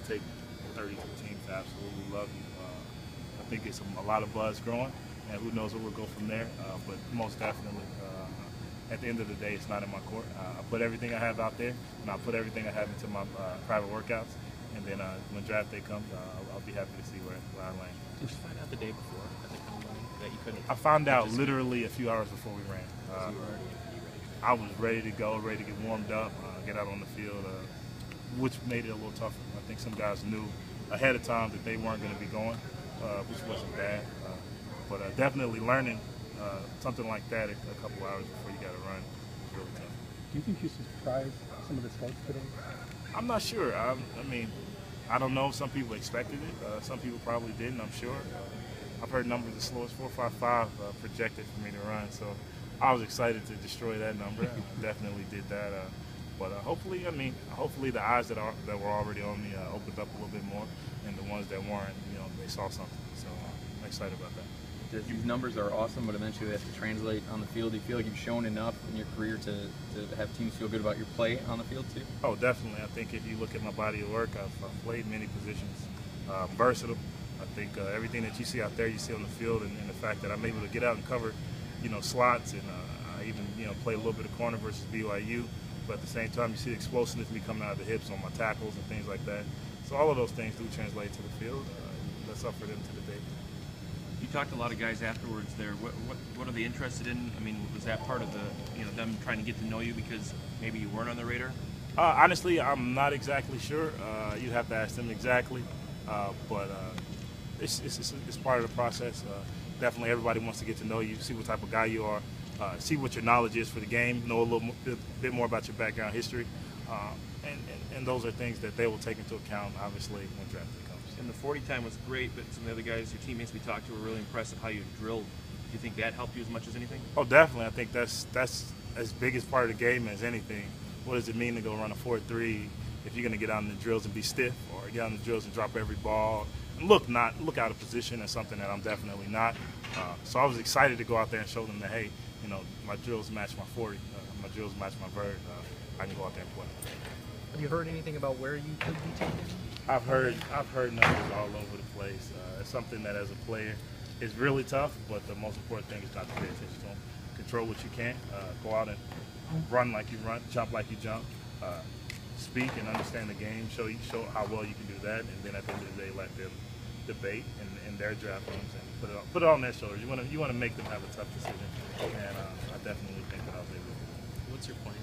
take 32 teams to absolutely love you. I think it's a lot of buzz growing, and who knows where we'll go from there. But most definitely, at the end of the day, it's not in my court. I put everything I have out there, and I put everything I have into my private workouts. And then when draft day comes, I'll be happy to see where I land. Did you find out the day before at the combine that you couldn't? I found out literally a few hours before we ran. You were already ready. I was ready to go, ready to get warmed up, get out on the field, which made it a little tougher. I think some guys knew ahead of time that they weren't going to be going, which wasn't bad. But definitely learning something like that a couple hours before you got to run is really tough. Do you think you surprised some of the scouts today? I'm not sure. I mean, I don't know. Some people expected it. Some people probably didn't, I'm sure. I've heard numbers as slow as 4.55 projected for me to run. So I was excited to destroy that number. I definitely did that. But hopefully the eyes that were already on me opened up a little bit more, and the ones that weren't, they saw something. So I'm excited about that. These numbers are awesome, but eventually they have to translate on the field. Do you feel like you've shown enough in your career to have teams feel good about your play on the field too? Oh, definitely. I think if you look at my body of work, I've played many positions. Versatile. I think everything that you see out there, you see on the field, and the fact that I'm able to get out and cover, slots, and I even play a little bit of corner versus BYU. But at the same time, you see the explosiveness me coming out of the hips on my tackles and things like that. So all of those things do translate to the field. That's up for them to debate. You talked to a lot of guys afterwards there. What are they interested in? I mean, was that part of the, them trying to get to know you because maybe you weren't on the radar? Honestly, I'm not exactly sure. You'd have to ask them exactly. But it's part of the process. Definitely everybody wants to get to know you, see what type of guy you are, see what your knowledge is for the game, know a bit more about your background history. And those are things that they will take into account, obviously, when draft day comes. And the 40 time was great, but some of the other guys, your teammates we talked to, were really impressed with how you drilled. Do you think that helped you as much as anything? Oh, definitely. I think that's as big as part of the game as anything. What does it mean to go run a 4.3 if you're going to get out in the drills and be stiff, or get out in the drills and drop every ball and look out of position? Is something that I'm definitely not. So I was excited to go out there and show them that, hey, my drills match my 40, my drills match my vert. I can go out there and play. Have you heard anything about where you could be taken? I've heard numbers all over the place. It's something that as a player is really tough, but the most important thing is not to pay attention to them. Control what you can. Go out and run like you run, jump like you jump. Speak and understand the game. Show how well you can do that, and then at the end of the day, let them debate in their draft rooms and put it on their shoulders. You want to make them have a tough decision, and I definitely think that I was able to. What's your plan